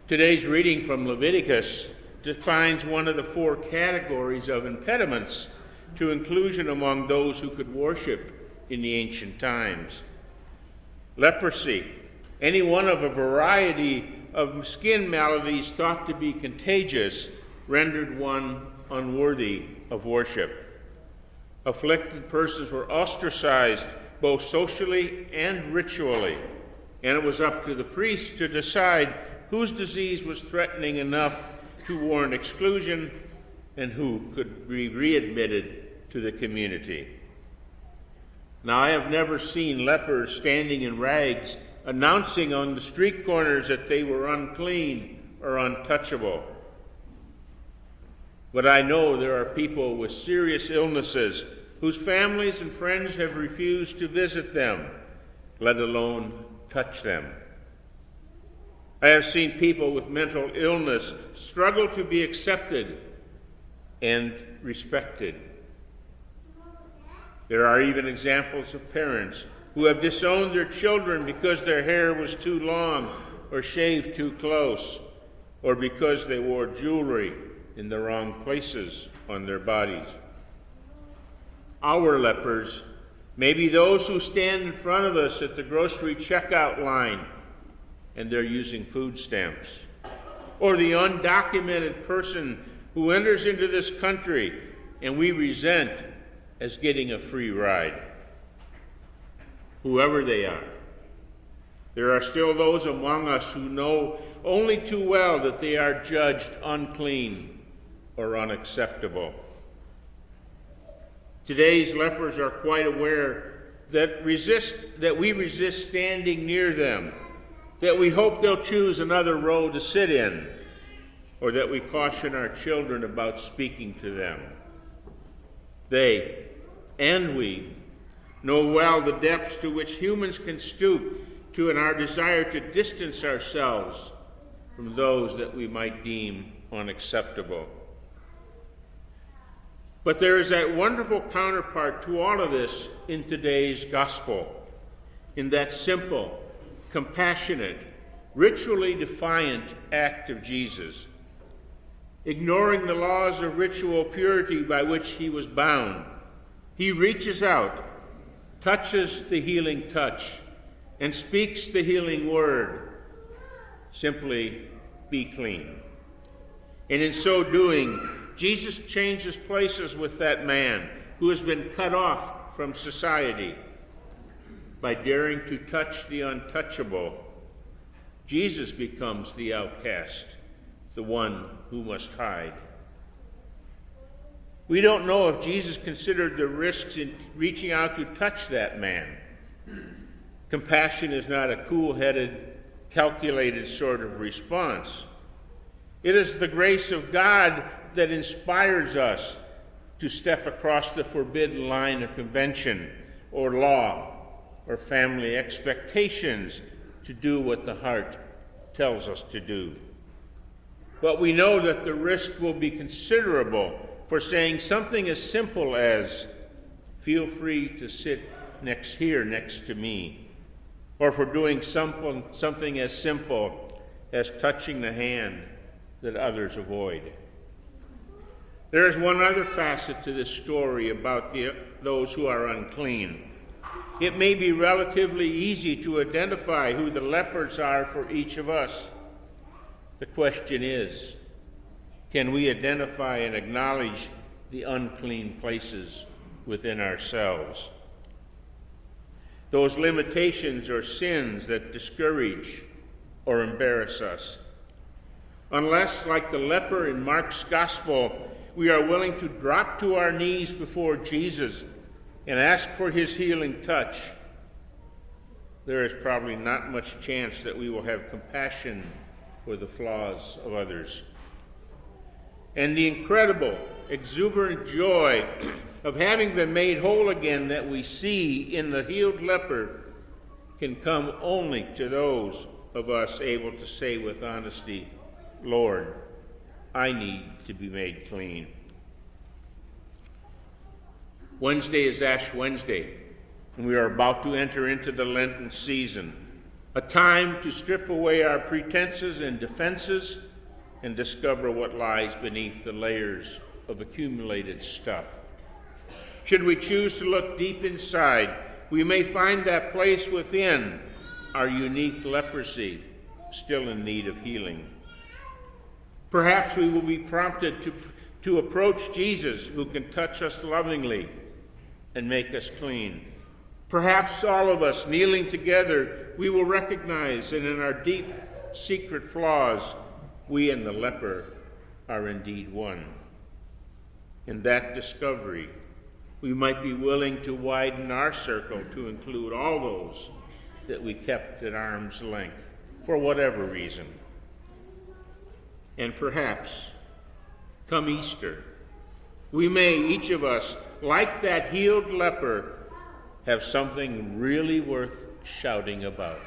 Today's reading from Leviticus defines one of the four categories of impediments to inclusion among those who could worship in the ancient times. Leprosy, any one of a variety of skin maladies thought to be contagious, rendered one unworthy of worship. Afflicted persons were ostracized both socially and ritually, and it was up to the priest to decide whose disease was threatening enough to warrant exclusion and who could be readmitted to the community. Now, I have never seen lepers standing in rags announcing on the street corners that they were unclean or untouchable. But I know there are people with serious illnesses whose families and friends have refused to visit them, let alone touch them. I have seen people with mental illness struggle to be accepted and respected. There are even examples of parents who have disowned their children because their hair was too long or shaved too close, or because they wore jewelry in the wrong places on their bodies. Our lepers may be those who stand in front of us at the grocery checkout line and they're using food stamps, or the undocumented person who enters into this country and we resent as getting a free ride. Whoever they are, there are still those among us who know only too well that they are judged unclean or unacceptable. Today's lepers are quite aware that we resist standing near them, that we hope they'll choose another row to sit in, or that we caution our children about speaking to them. They, and we, know well the depths to which humans can stoop to in our desire to distance ourselves from those that we might deem unacceptable. But there is that wonderful counterpart to all of this in today's gospel, in that simple, compassionate, ritually defiant act of Jesus. Ignoring the laws of ritual purity by which he was bound, he reaches out, touches the healing touch, and speaks the healing word. Simply, be clean. And in so doing, Jesus changes places with that man who has been cut off from society. By daring to touch the untouchable, Jesus becomes the outcast, the one who must hide. We don't know if Jesus considered the risks in reaching out to touch that man. Compassion is not a cool-headed, calculated sort of response. It is the grace of God that inspires us to step across the forbidden line of convention or law or family expectations to do what the heart tells us to do. But we know that the risk will be considerable for saying something as simple as, feel free to sit next to me, or for doing something as simple as touching the hand that others avoid. There is one other facet to this story about those who are unclean. It may be relatively easy to identify who the lepers are for each of us. The question is, can we identify and acknowledge the unclean places within ourselves? Those limitations or sins that discourage or embarrass us. Unless, like the leper in Mark's gospel, we are willing to drop to our knees before Jesus and ask for his healing touch, there is probably not much chance that we will have compassion for the flaws of others. And the incredible, exuberant joy of having been made whole again that we see in the healed leper can come only to those of us able to say with honesty, Lord, I need to be made clean. Wednesday is Ash Wednesday, and we are about to enter into the Lenten season. a time to strip away our pretenses and defenses and discover what lies beneath the layers of accumulated stuff. Should we choose to look deep inside, we may find that place within our unique leprosy still in need of healing. Perhaps we will be prompted to approach Jesus, who can touch us lovingly and make us clean. Perhaps all of us, kneeling together, we will recognize that in our deep, secret flaws, we and the leper are indeed one. In that discovery, we might be willing to widen our circle to include all those that we kept at arm's length, for whatever reason. And perhaps, come Easter, we may, each of us, like that healed leper, have something really worth shouting about.